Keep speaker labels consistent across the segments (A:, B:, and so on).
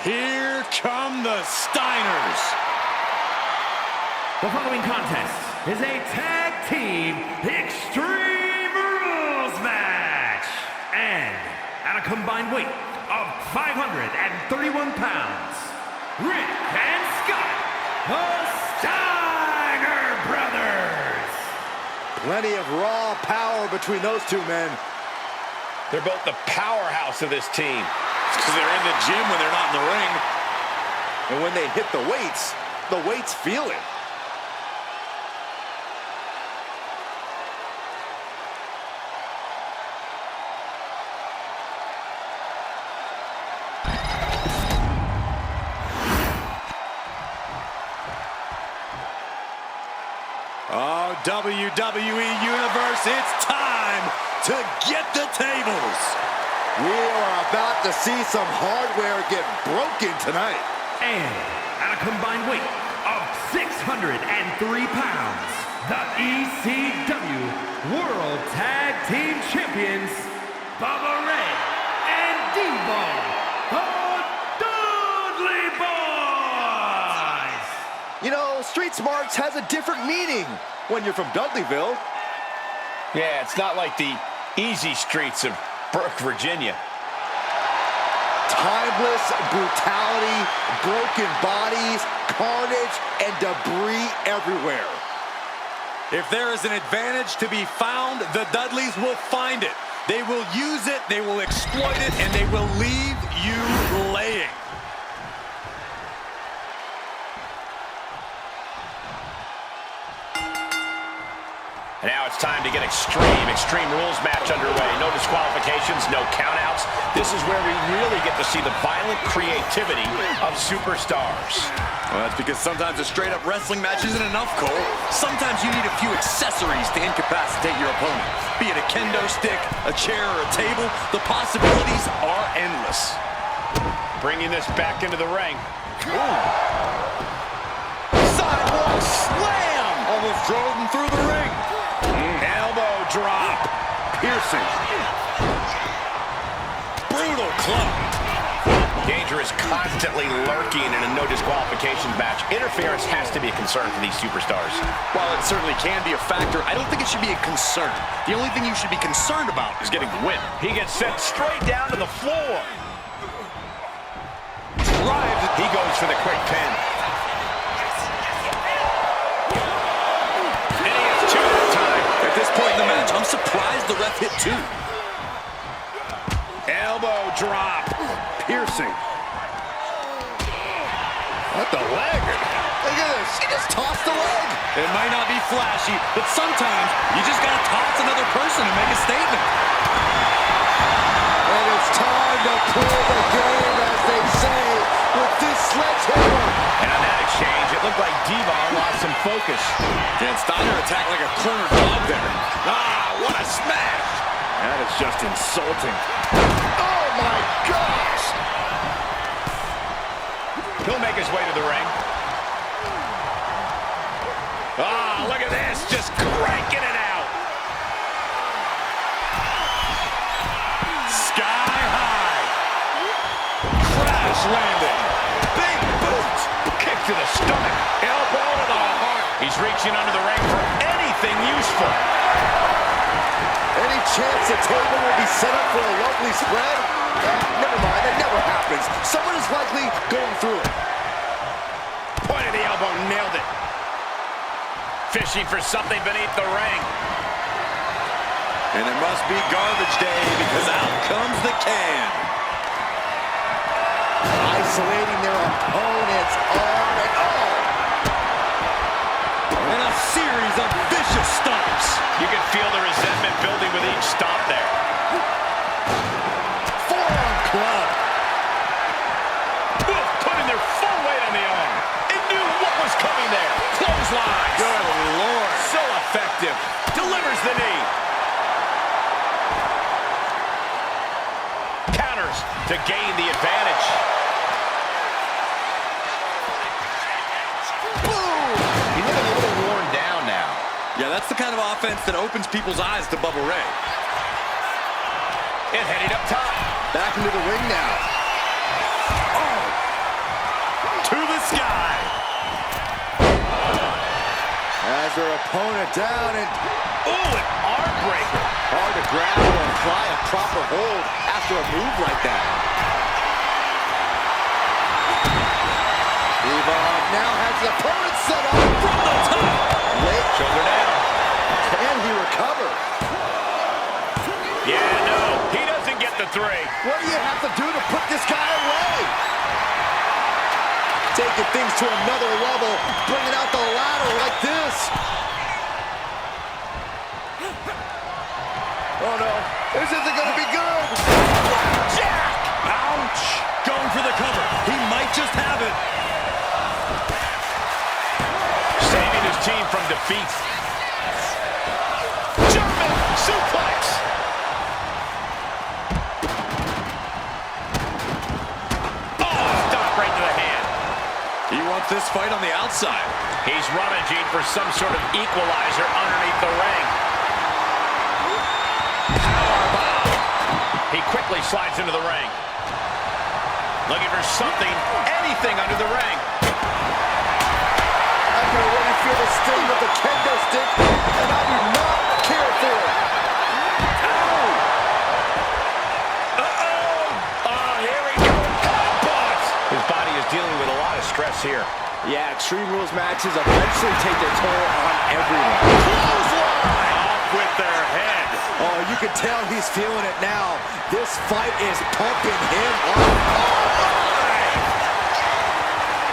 A: Here come the Steiners.
B: The following contest is a tag team Extreme Rules match. And at a combined weight of 531 pounds, Rick and Scott, the Steiner brothers.
C: Plenty of raw power between those two men.
A: They're both the powerhouse of this team. It's because they're in the gym when they're not in the ring.
C: And when they hit the weights feel it. Oh, WWE Universe, it's time to get the tables. We are about to see some hardware get broken tonight.
B: And at a combined weight of 603 pounds, the ECW World Tag Team Champions, Bubba Ray and Devo, the Dudley Boyz.
C: You know, Street Smarts has a different meaning when you're from Dudleyville.
A: Yeah, it's not like the easy streets of Burke, Virginia.
C: Timeless brutality, broken bodies, carnage, and debris everywhere.
D: If there is an advantage to be found, the Dudleys will find it. They will use it, they will exploit it, and they will leave you laying.
A: And now it's time to get Extreme Rules match underway. No disqualifications, no countouts. This is where we really get to see the violent creativity of superstars.
D: Well, that's because sometimes a straight-up wrestling match isn't enough, Cole. Sometimes you need a few accessories to incapacitate your opponent. Be it a kendo stick, a chair, or a table, the possibilities are endless.
A: Bringing this back into the ring.
D: Ooh. Sidewalk slam! Almost drove him through the ring.
A: Elbow drop.
D: Piercing. Brutal club.
A: Danger is constantly lurking in a no disqualifications match. Interference has to be a concern for these superstars.
D: While it certainly can be a factor, I don't think it should be a concern. The only thing you should be concerned about is getting the win.
A: He gets sent straight down to the floor.
D: Drive.
A: He goes for the quick pin. And he has two at a time.
D: At this point in the match, I'm surprised the ref hit two.
A: Elbow drop.
D: Piercing.
A: What the leg?
C: Look at this. She just tossed the leg.
D: It might not be flashy, but sometimes you just gotta toss another person and make a statement.
C: And it's time to play the game, as they say, with this sledgehammer.
A: And on that exchange, it looked like Devon lost some focus.
D: Dan Steiner attacked like a cornered dog there. Ah, what a smash!
A: That is just insulting.
C: Oh, my gosh.
A: He'll make his way to the ring. Ah, look at this, just cranking it out. Sky high. Crash landing. Big boot. Kick to the stomach. Elbow to the heart. He's reaching under the ring for anything useful.
C: Any chance the table will be set up for a lovely spread? Never mind, that never happens. Someone is likely going through it.
A: Point of the elbow, nailed it. Fishing for something beneath the ring.
D: And it must be garbage day because out comes the can.
C: Isolating their opponent's arm and all.
D: And a series of vicious stomps.
A: You can feel the resentment building with each stomp there.
C: Forearm club.
A: Both putting their full weight on the arm. It knew what was coming there. Clothesline.
D: Good Lord.
A: So effective. Delivers the knee. Counters to gain the advantage.
C: Boom.
A: He's looking a little worn down now.
D: Yeah, that's the kind of offense that opens people's eyes to Bubba Ray.
A: And heading up top.
C: Back into the ring now. Oh,
D: sky.
C: Has their opponent down and...
A: Ooh, an arm breaker.
C: Hard to grab or apply a proper hold after a move like that. Devon now has his opponent set up from the top. Late
A: Shoulder down.
C: Can he recover?
A: Yeah, no, he doesn't get the three.
C: What do you have to do to put this guy away? Taking things to another level, bringing out the ladder like this. Oh no, this isn't gonna be good.
D: Jack! Ouch! Going for the cover. He might just have it.
A: Saving his team from defeat. German suplex. Oh, stop right to the hand.
D: He wants this fight on the outside.
A: He's rummaging for some sort of equalizer underneath the ring. Powerbomb. He quickly slides into the ring. Looking for something, anything under the ring.
C: I can already feel the sting of the kendo stick, and I do not care for it. Ow!
A: Oh, here we go. Headbutts. His body is dealing with a lot of stress here.
C: Yeah, Extreme Rules matches eventually take their toll on everyone.
A: Clothesline. Off with their head.
C: Oh, you can tell he's feeling it now. This fight is pumping him up.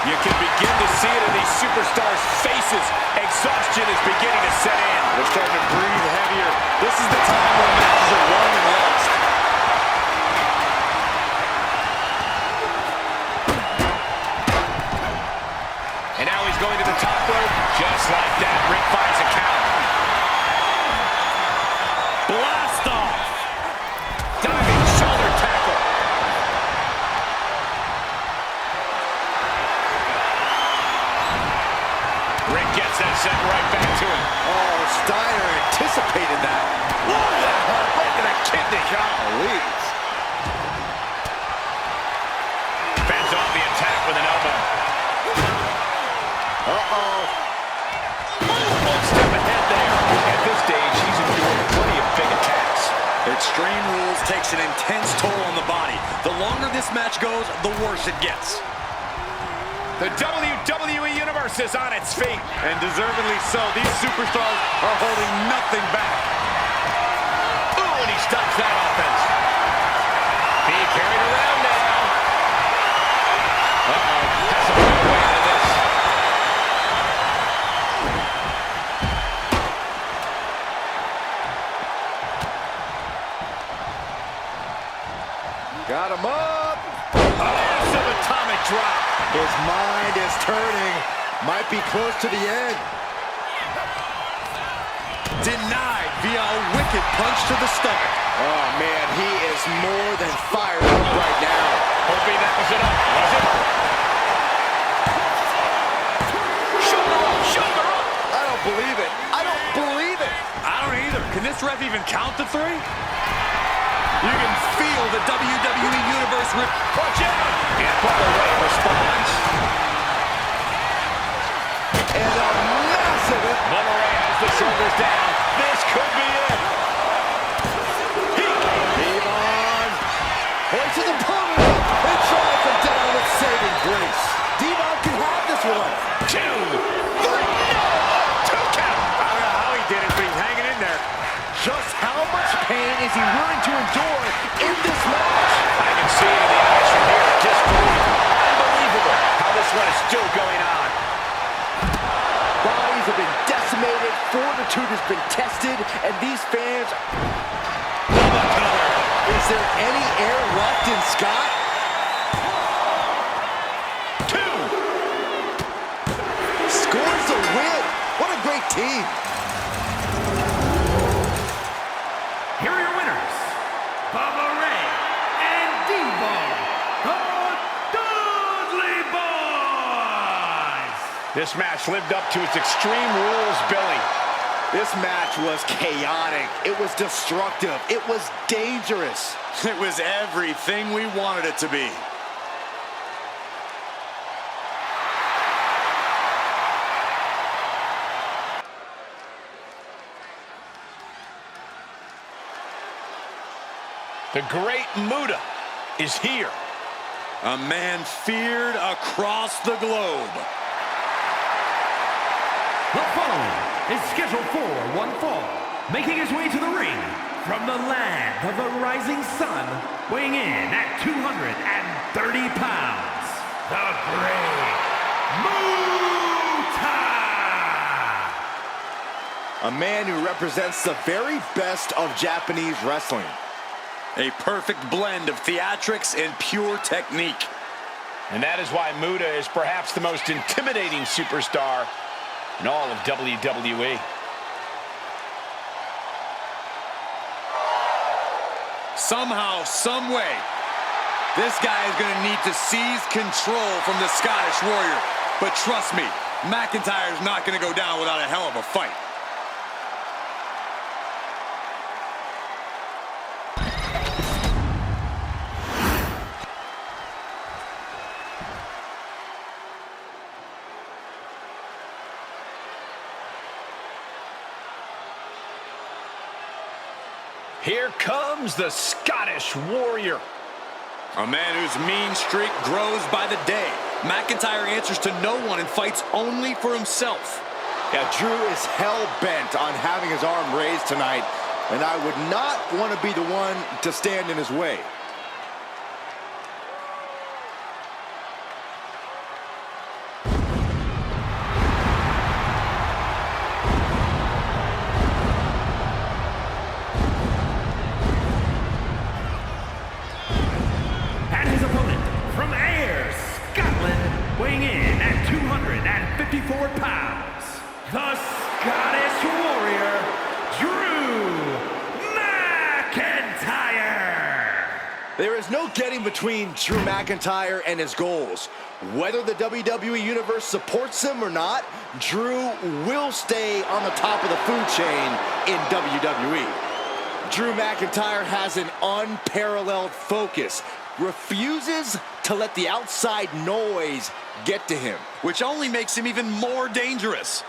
A: You can begin to see it in these superstars' faces. Exhaustion is beginning to set in.
C: They're starting to breathe heavier. This is the time where matches are won and lost.
A: And now he's going to the top rope. Just like that, Rick finds a count. Blast off. Diving shoulder tackle. Rick gets that sent right back to him.
C: Oh, Steiner anticipated that.
A: Whoa, that hurt right to the kidney.
C: Golly.
A: Fends off the attack with an elbow.
C: Uh-oh.
A: One step ahead there. At this stage, he's enduring plenty of big attacks.
D: Extreme Rules takes an intense toll on the body. The longer this match goes, the worse it gets.
A: The WWE Universe is on its feet.
D: And deservedly so. These superstars are holding nothing back.
A: Ooh, and he stops that offense. Being carried around now. Uh-oh, has to find a way out of this.
C: Got him up.
A: Oh, subatomic drop.
C: His mind is turning. Might be close to the end.
D: Denied via a wicked punch to the stomach.
C: Oh, man, he is more than fired up right now.
A: Hoping that was enough. Was it? Shoulder up, shoulder up.
C: I don't believe it. I don't believe it.
D: I don't either. Can this ref even count to three? You can feel the WWE Universe rip.
A: Watch out. And Bubba Ray responds.
C: And a massive...
A: Bubba Ray has the shoulders down. This could be it.
C: Devon hoists his opponent up and tries him down with saving grace. Devon can have this one.
A: 2, 3, no! 2 count.
D: I don't know how he did it, but he's hanging in there.
C: Just how much pain is he willing to endure in this match?
A: I can see it in the eyes from here. Disbelief. Unbelievable how this one is still going on.
C: Bodies have been decimated, fortitude has been tested, and these fans... Is there any air left in Scott?
A: 2.
C: Scores a win. What a great team.
B: Here are your winners, Bubba Ray and Devon, the Dudley Boyz.
A: This match lived up to its Extreme Rules billing.
C: This match was chaotic. It was destructive. It was dangerous.
D: It was everything we wanted it to be.
A: The great Muta is here.
D: A man feared across the globe.
B: The following is scheduled for one fall, making his way to the ring from the land of the rising sun, weighing in at 230 pounds, the great Muta!
C: A man who represents the very best of Japanese wrestling.
D: A perfect blend of theatrics and pure technique.
A: And that is why Muta is perhaps the most intimidating superstar in all of WWE.
D: Somehow, some way, this guy is going to need to seize control from the Scottish Warrior. But trust me, McIntyre is not going to go down without a hell of a fight.
A: Here comes the Scottish Warrior.
D: A man whose mean streak grows by the day. McIntyre answers to no one and fights only for himself.
C: Yeah, Drew is hell-bent on having his arm raised tonight, and I would not want to be the one to stand in his way.
B: Weighing in at 254 pounds, the Scottish Warrior, Drew McIntyre.
C: There is no getting between Drew McIntyre and his goals. Whether the WWE Universe supports him or not, Drew will stay on the top of the food chain in WWE. Drew McIntyre has an unparalleled focus, refuses to let the outside noise get to him,
D: which only makes him even more dangerous.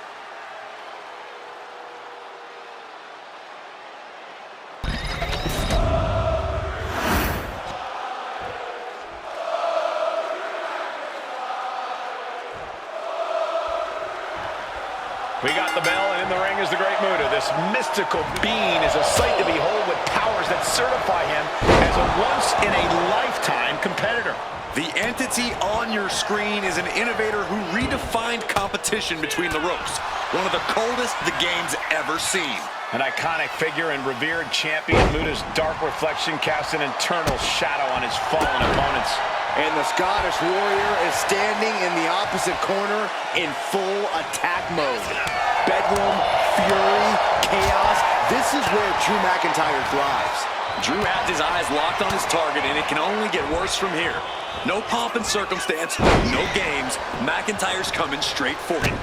A: We got the bell, and in the ring is the great Muta. This mystical being is a sight to behold with powers that certify him as a once-in-a-lifetime competitor.
D: The entity on your screen is an innovator who redefined competition between the ropes. One of the coldest the game's ever seen.
A: An iconic figure and revered champion, Muta's dark reflection casts an eternal shadow on his fallen opponents.
C: And the Scottish Warrior is standing in the opposite corner in full attack mode. Bedlam, fury, chaos. This is where Drew McIntyre thrives.
D: Drew has his eyes locked on his target, and it can only get worse from here. No pomp and circumstance, no games. McIntyre's coming straight for him.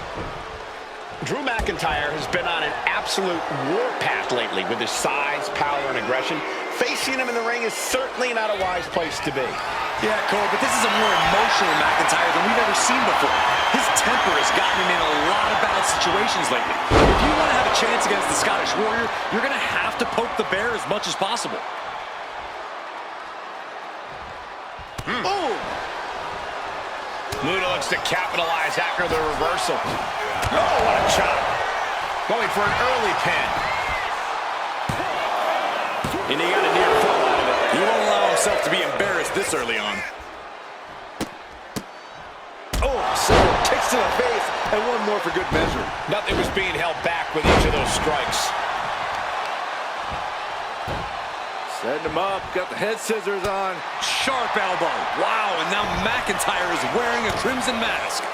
A: Drew McIntyre has been on an absolute warpath lately with his size, power, and aggression. Facing him in the ring is certainly not a wise place to be.
D: Yeah, Cole, but this is a more emotional McIntyre than we've ever seen before. His temper has gotten him in a lot of bad situations lately. If you want to have a chance against the Scottish Warrior, you're going to have to poke the bear as much as possible.
C: Boom!
A: Muta looks to capitalize after the reversal. Oh, what a chop. Going for an early pin. And he got a near fall out of it.
D: He won't allow himself to be embarrassed this early on.
C: Oh, several kicks to the face, and one more for good measure.
A: Nothing was being held back with each of those strikes.
C: Setting him up, got the head scissors on.
D: Sharp elbow. Wow, and now McIntyre is wearing a crimson mask.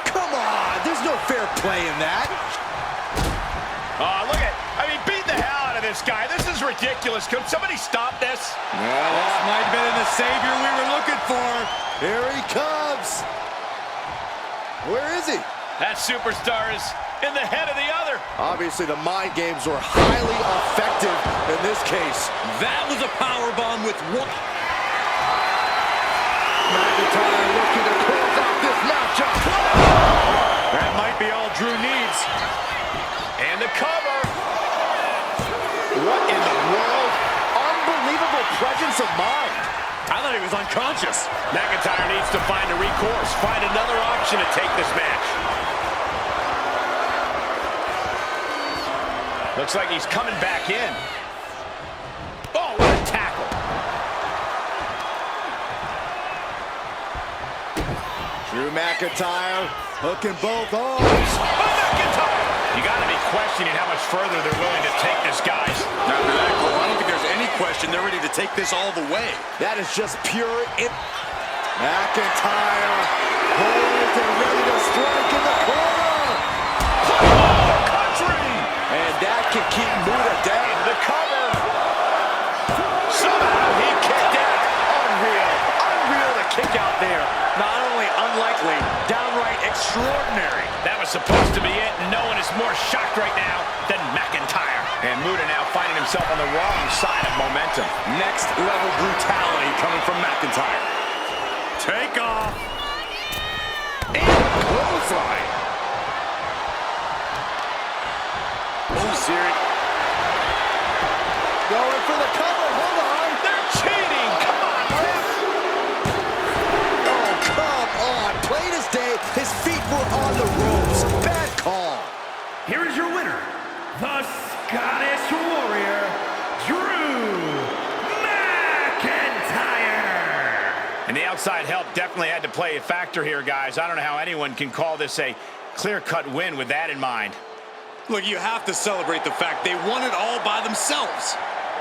C: Come on, there's no fair play in that.
A: Look at, beat the hell out of this guy. This is ridiculous. Could somebody stop this?
C: Well, this might have been the savior we were looking for. Here he comes. Where is he?
A: That superstar is in the head of the other.
C: Obviously, the mind games were highly effective in this case.
D: That was a powerbomb with one.
C: McIntyre looking to close out this matchup.
D: That might be all Drew needs.
A: And the cover.
C: What in the world? Unbelievable. physical presence of mind.
D: I thought he was unconscious.
A: McIntyre needs to find a recourse, find another option to take this match. Looks like he's coming back in. Oh, what a tackle.
C: Drew McIntyre hooking both arms.
A: Oh, McIntyre! You got to be questioning how much further they're willing to take this, guys.
D: After that, Cole, I don't think there's any question they're ready to take this all the way.
C: That is just pure McIntyre holds and ready to strike in the corner.
A: Oh, country!
C: And that can keep Muta down.
A: In the cover. Somehow he kicked out. Unreal. Unreal to kick out there.
D: Not only unlikely, downright extraordinary.
A: That was supposed to be it, and no one is more shocked right now than McIntyre. And Muta now finding himself on the wrong side of momentum.
D: Next level brutality coming from McIntyre. Take off.
A: And clothesline.
D: Oh, Siri.
C: Going for the cover. Hold on.
A: They're cheating. Come on, Rick.
C: Oh, come on. Plain as day, his feet were on the ropes. Bad call.
B: Here is your winner, the Scottish Warrior, Drew McIntyre.
A: And the outside help definitely had to play a factor here, guys. I don't know how anyone can call this a clear-cut win with that in mind.
D: Look, you have to celebrate the fact they won it all by themselves.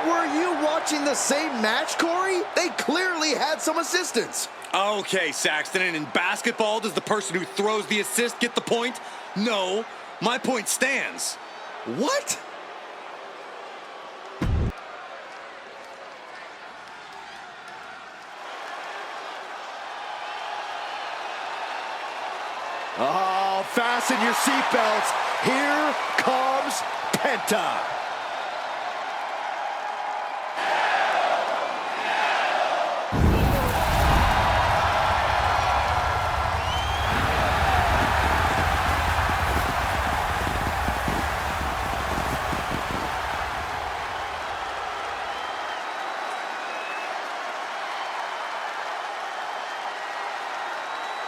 C: Were you watching the same match, Corey? They clearly had some assistance.
D: Okay, Saxton, and in basketball, does the person who throws the assist get the point? No, my point stands.
C: What? Oh, fasten your seatbelts. Here comes Penta.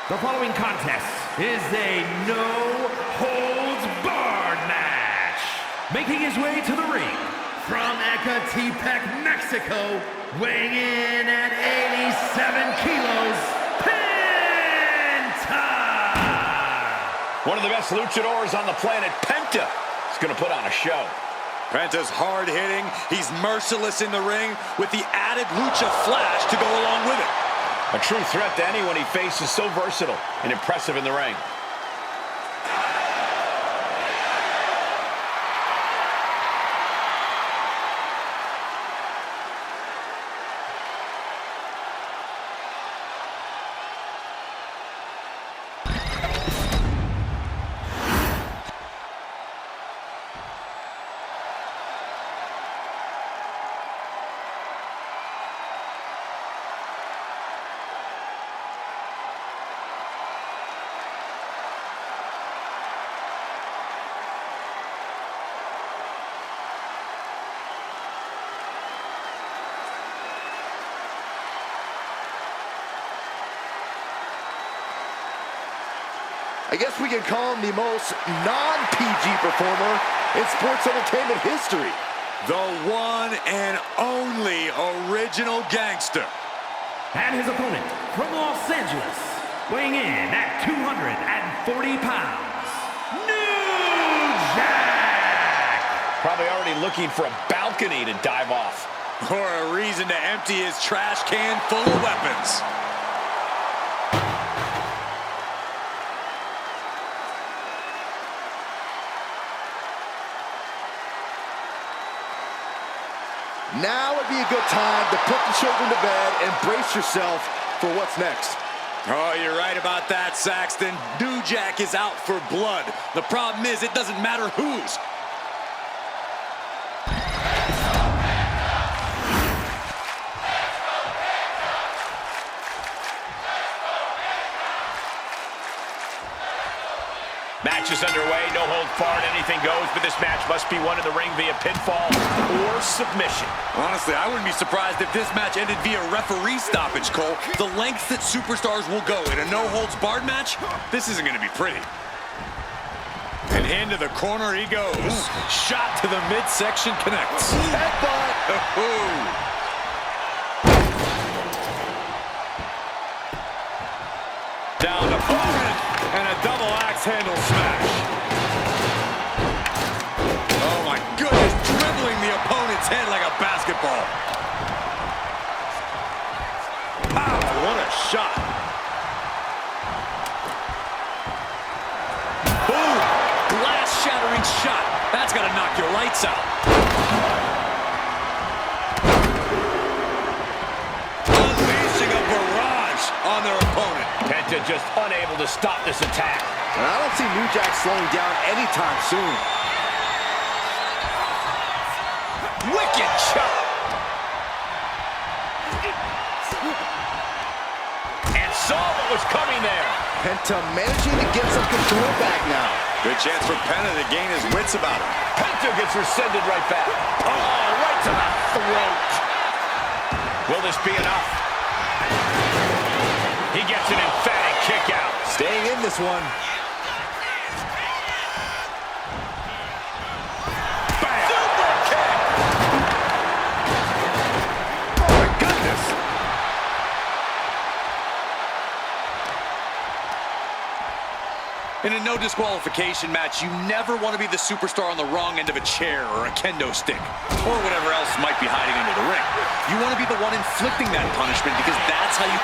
B: The following contest is a no-holds-barred match. Making his way to the ring from Ecatepec, Mexico, weighing in at 87 kilos, Penta!
A: One of the best luchadors on the planet, Penta, is going to put on a show.
D: Penta's hard-hitting. He's merciless in the ring with the added lucha flash to go along with it.
A: A true threat to anyone he faces, so versatile and impressive in the ring.
C: I guess we can call him the most non-PG performer in sports entertainment history.
D: The one and only original gangster.
B: And his opponent from Los Angeles, weighing in at 240 pounds, New Jack!
A: Probably already looking for a balcony to dive off.
D: Or a reason to empty his trash can full of weapons.
C: Now would be a good time to put the children to bed and brace yourself for what's next.
D: Oh, you're right about that, Saxton. New Jack is out for blood. The problem is it doesn't matter whose.
A: Match match is underway. No hold barred, anything goes, but this match must be won in the ring via pinfall or submission.
D: Honestly, I wouldn't be surprised if this match ended via referee stoppage, Cole. The lengths that superstars will go in a no-holds-barred match, this isn't going to be pretty. And into the corner he goes. Shot to the midsection connects. Headbutt. Down opponent, and a double axe handle smash. Oh my goodness, dribbling the opponent's head like a basketball. Pow, what a shot. Boom, glass-shattering shot. That's gonna knock your lights out. Unleashing a barrage on their opponent.
A: Penta just unable to stop this attack.
C: And I don't see New Jack slowing down anytime soon.
A: Wicked shot. And saw what was coming there.
C: Penta managing to get some control back now.
D: Good chance for Penta to gain his wits about him.
A: Penta gets her sended right back. Oh, right to the throat. Will this be enough? He gets an emphatic kick out.
C: Staying in this one.
A: Bam. Super kick.
C: Oh my goodness.
D: In a no disqualification match, you never want to be the superstar on the wrong end of a chair or a kendo stick, or whatever else might be hiding under the ring. You want to be the one inflicting that punishment because that's how you...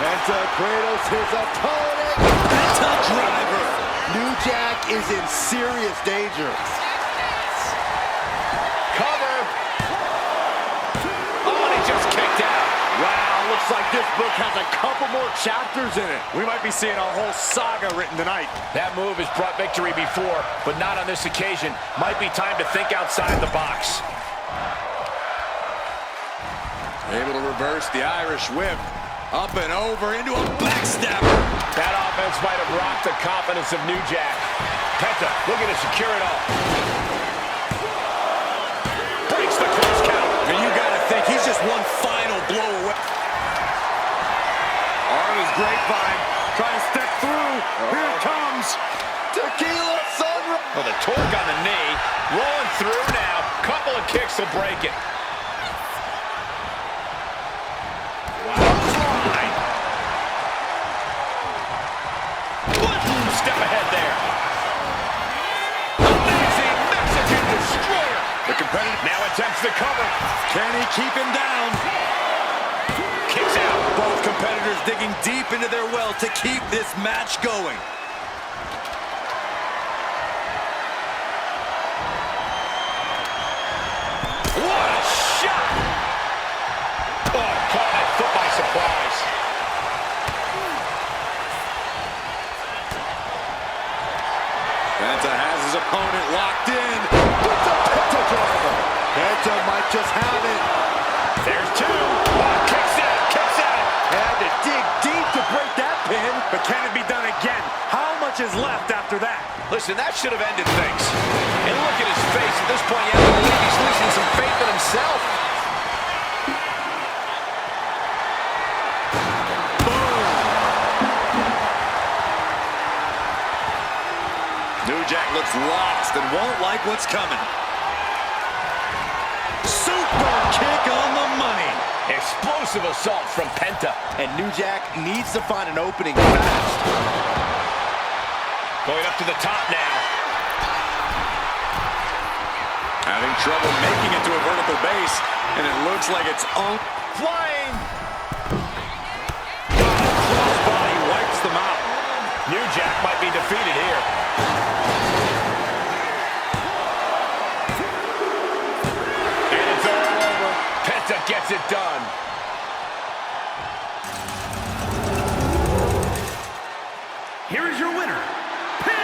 C: Penta cradles his opponent.
D: Penta driver.
C: New Jack is in serious danger.
A: Cover. Oh, and he just kicked out.
C: Wow, looks like this book has a couple more chapters in it. We might be seeing a whole saga written tonight.
A: That move has brought victory before, but not on this occasion. Might be time to think outside the box.
D: Able to reverse the Irish whip. Up and over into a backstabber.
A: That offense might have rocked the confidence of New Jack. Penta looking to secure it all. Breaks the close count.
D: And you got to think he's just one final blow away. Arm is grapevine. Trying to step through. Here it comes.
C: Tequila sunrise.
A: Well, the torque on the knee. Rolling through now. Couple of kicks will break it. Step ahead there. Amazing Mexican destroyer.
D: The competitor
A: now attempts the cover.
D: Can he keep him down?
A: Kicks out.
D: Both competitors digging deep into their well to keep this match going.
A: What a shot! Oh, caught that foot by surprise.
D: Penta has his opponent locked in.
C: With the Penta driver. Penta might just have it.
A: There's two. Oh, kicks out, kicks out.
C: Had to dig deep to break that pin.
D: But can it be done again? How much is left after that?
A: Listen, that should have ended things. And look at his face. At this point, you have to believe he's losing some faith in himself.
D: New Jack looks lost and won't like what's coming. Super kick on the money.
A: Explosive assault from Penta.
C: And New Jack needs to find an opening fast.
A: Going up to the top now.
D: Having trouble making it to a vertical base, and it looks like it's on.
A: Flying.
D: Crossbody wipes them out.
A: New Jack might be defeated here. And it's all over. Penta gets it done.
B: Here is your winner, Penta!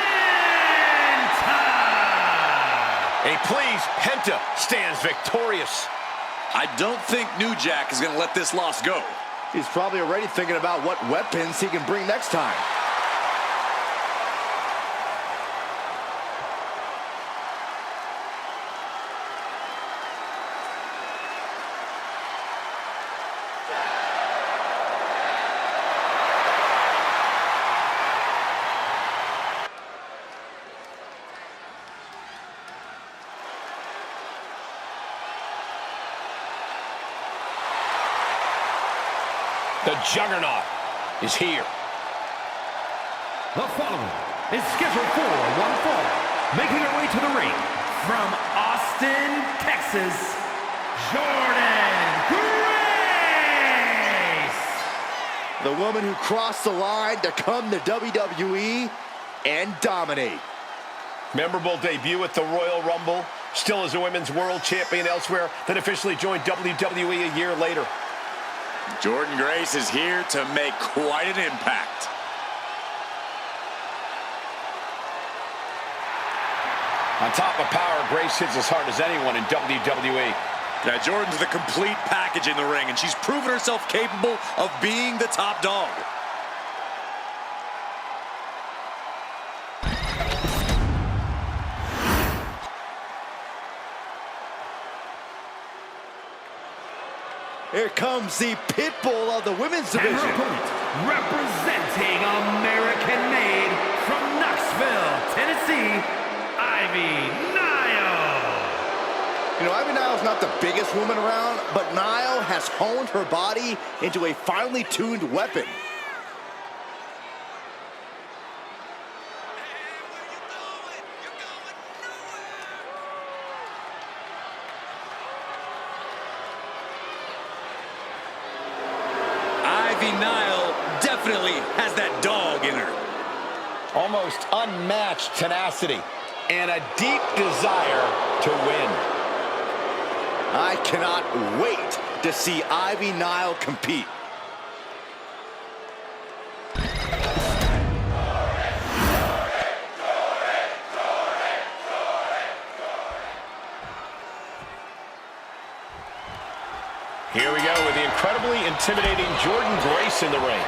A: Hey, please, Penta stands victorious.
D: I don't think New Jack is going to let this loss go.
C: He's probably already thinking about what weapons he can bring next time.
A: The Juggernaut is here.
B: The following is scheduled for one fall, making her way to the ring from Austin, Texas, Jordynne Grace!
C: The woman who crossed the line to come to WWE and dominate.
A: Memorable debut at the Royal Rumble. Still is a women's world champion elsewhere, then officially joined WWE a year later.
D: Jordynne Grace is here to make quite an impact.
A: On top of power, Grace hits as hard as anyone in WWE.
D: Now, Jordynne's the complete package in the ring, and she's proven herself capable of being the top dog.
C: Here comes the pit bull of the women's division.
B: And her opponent, representing American-made from Knoxville, Tennessee, Nile.
C: You know, Nile's not the biggest woman around, but Nile has honed her body into a finely tuned weapon.
D: Nile definitely has that dog in her.
A: Almost unmatched tenacity and a deep desire to win.
C: I cannot wait to see Nile compete.
A: Here we go with the incredibly intimidating Jordynne Grace in the ring.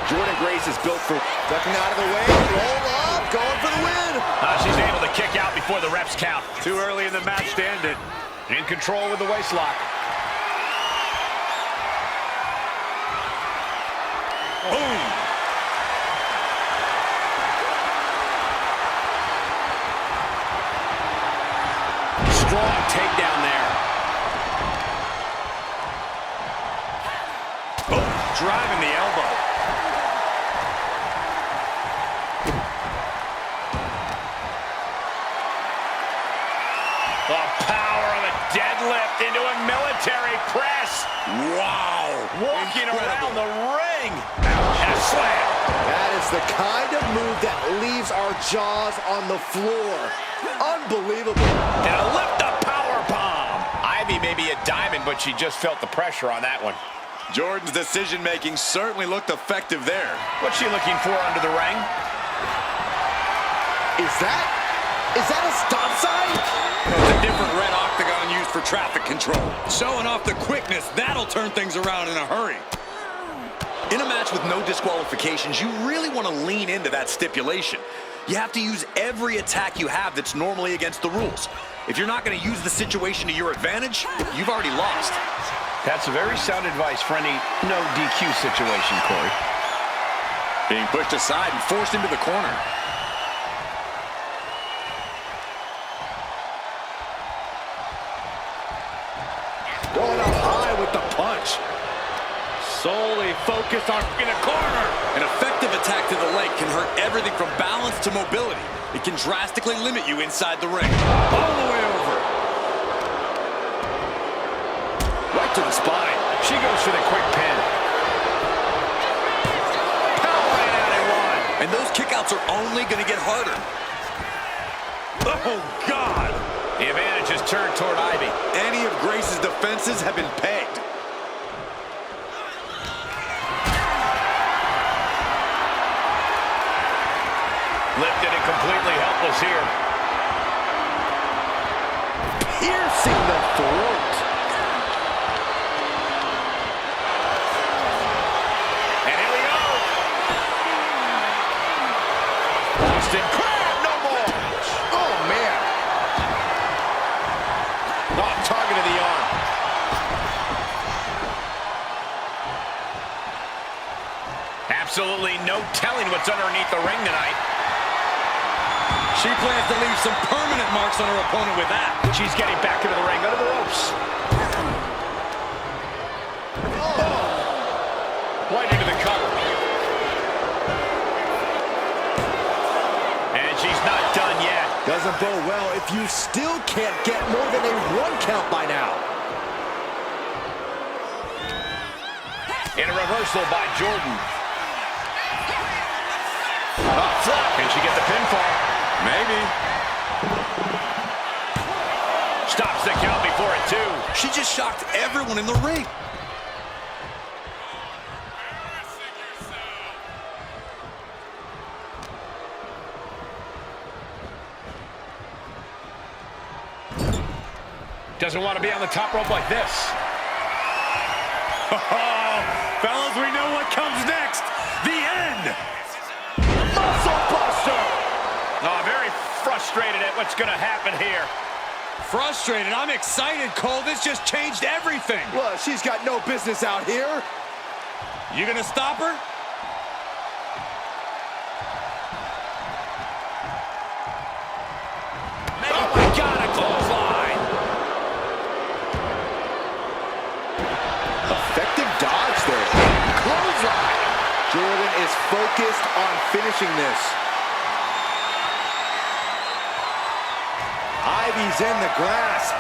C: Jordynne Grace is built for ducking out of the way, roll up, going for the win.
A: She's able to kick out before the reps count.
D: Too early in the match to end it.
A: In control with the waist lock.
D: Boom!
A: Strong takedown there.
D: Driving the elbow.
A: The power of a deadlift into a military press.
D: Wow.
A: Walking around the ring. And a slam.
C: That is the kind of move that leaves our jaws on the floor. Unbelievable.
A: And a lift-up power bomb. Ivy may be a diamond, but she just felt the pressure on that one.
D: Jordynne's decision-making certainly looked effective there.
A: What's she looking for under the ring?
C: Is that a stop sign?
D: It's a different red octagon used for traffic control. Showing off the quickness, that'll turn things around in a hurry. In a match with no disqualifications, you really want to lean into that stipulation. You have to use every attack you have that's normally against the rules. If you're not going to use the situation to your advantage, you've already lost.
A: That's very sound advice for any no DQ situation, Corey.
D: Being pushed aside and forced into the corner.
C: Going up high with the punch.
D: Solely focused on in a corner. An effective attack to the leg can hurt everything from balance to mobility. It can drastically limit you inside the ring. All the way over.
C: Right to the spine.
A: She goes for the quick pin. Power out in one.
D: And those kickouts are only going to get harder. Oh, God.
A: The advantage is turned toward Ivy.
D: Any of Grace's defenses have been pegged.
A: Lifted and completely helpless here.
C: Piercing the throat.
A: And here we go. Boston Crab, no more.
C: Oh, man.
A: Oh, target of the arm. Absolutely no telling what's underneath the ring tonight.
D: She plans to leave some permanent marks on her opponent with that.
A: She's getting back into the ring, under the ropes. Oh. What
C: doesn't bode well if you still can't get more than a 1 count by now.
A: In a reversal by Jordynne. Up front. Can she get the pinfall?
D: Maybe.
A: Stops the count before it, too.
D: She just shocked everyone in the ring.
A: Doesn't want to be on the top rope like this.
D: Fellas, we know what comes next. The end.
C: Muscle buster.
A: Oh, very frustrated at what's going to happen here.
D: Frustrated. I'm excited, Cole. This just changed everything.
C: Well, she's got no business out here.
D: You gonna stop her?
A: Oh, my God, a clothesline.
C: Effective dodge there. Clothesline. Jordynne is focused on finishing this. Ivy's in the grasp.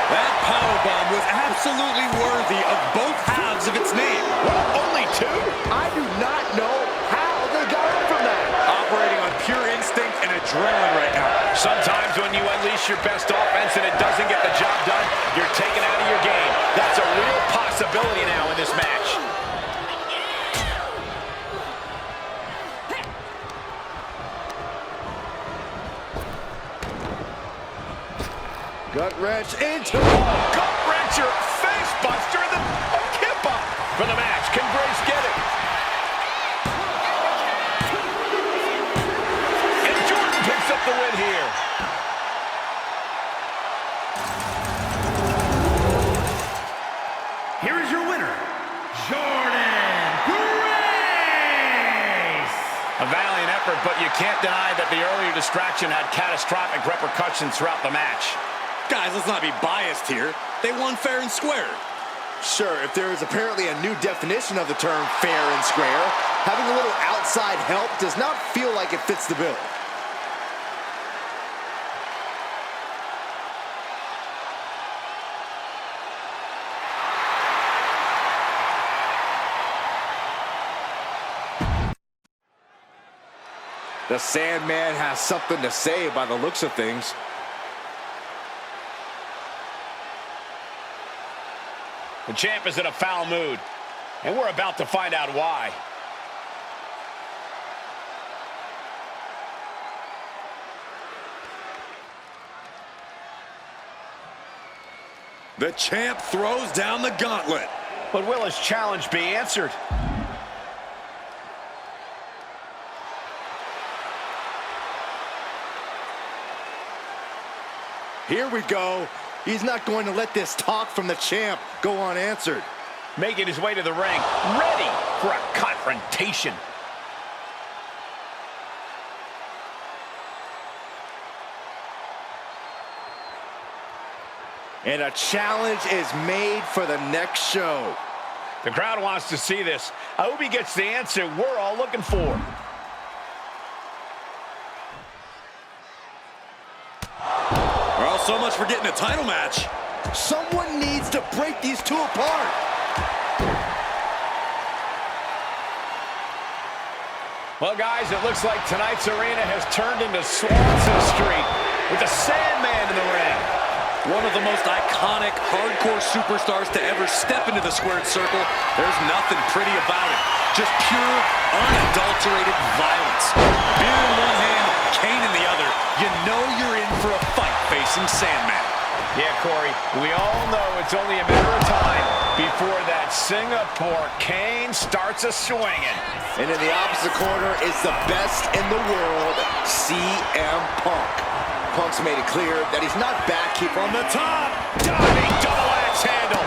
D: That powerbomb was absolutely worthy of both halves of its name.
A: What, only 2?
C: I do not know how they got up from that.
D: Operating on pure instinct and adrenaline right now.
A: Sometimes when you unleash your best offense and it doesn't get the job done, you're taken out of your game. That's a real possibility now in this match.
C: Gut wrench into
A: Gut wrencher, face buster, and then a kip up for the match. Can Grace get it? And Jordynne picks up the win here.
B: Here is your winner, Jordynne Grace.
A: A valiant effort, but you can't deny that the earlier distraction had catastrophic repercussions throughout the match.
D: Guys, let's not be biased here. They won fair and square.
C: Sure, if there is apparently a new definition of the term fair and square, having a little outside help does not feel like it fits the bill. The Sandman has something to say by the looks of things.
A: The champ is in a foul mood, and we're about to find out why.
D: The champ throws down the gauntlet.
A: But will his challenge be answered?
C: Here we go. He's not going to let this talk from the champ go unanswered.
A: Making his way to the ring, ready for a confrontation.
C: And a challenge is made for the next show.
A: The crowd wants to see this. I hope he gets the answer we're all looking for.
D: Well, so much for getting a title match.
C: Someone needs to break these two apart.
A: Well, guys, it looks like tonight's arena has turned into Swanson Street with the Sandman in the ring.
D: One of the most iconic hardcore superstars to ever step into the squared circle. There's nothing pretty about it. Just pure, unadulterated violence. Beer in one hand, cane in the other. You know you're in for a fight facing Sandman.
A: Yeah, Corey, we all know it's only a matter of time before that Singapore cane starts a-swinging.
C: And in the opposite corner is the best in the world, CM Punk. Punk's made it clear that he's not back here
A: From the top, diving double axe handle.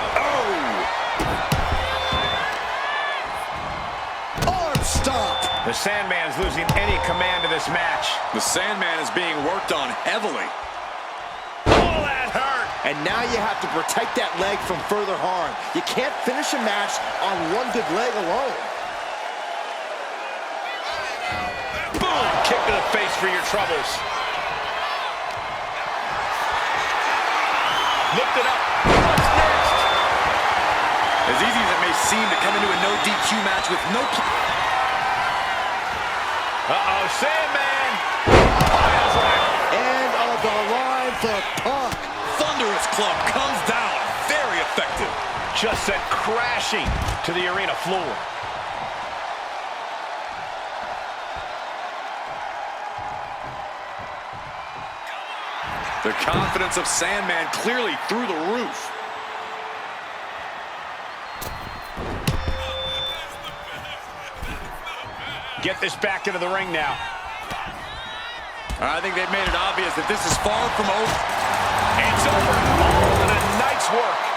C: arm stomp.
A: The Sandman's losing any command of this match.
D: The Sandman is being worked on heavily.
A: Oh, that hurt.
C: And now you have to protect that leg from further harm. You can't finish a match on one good leg alone.
A: to the face for your troubles. Lift it up. What's next?
D: As easy as it may seem to come into a no DQ match with no...
A: Uh-oh, Sandman.
C: End of the line for Punk.
D: Thunderous club comes down. Very effective.
A: Just sent crashing to the arena floor.
D: The confidence of Sandman clearly through the roof.
A: Get this back into the ring now.
D: I think they've made it obvious that this is far from over.
A: It's over. All in a night's work.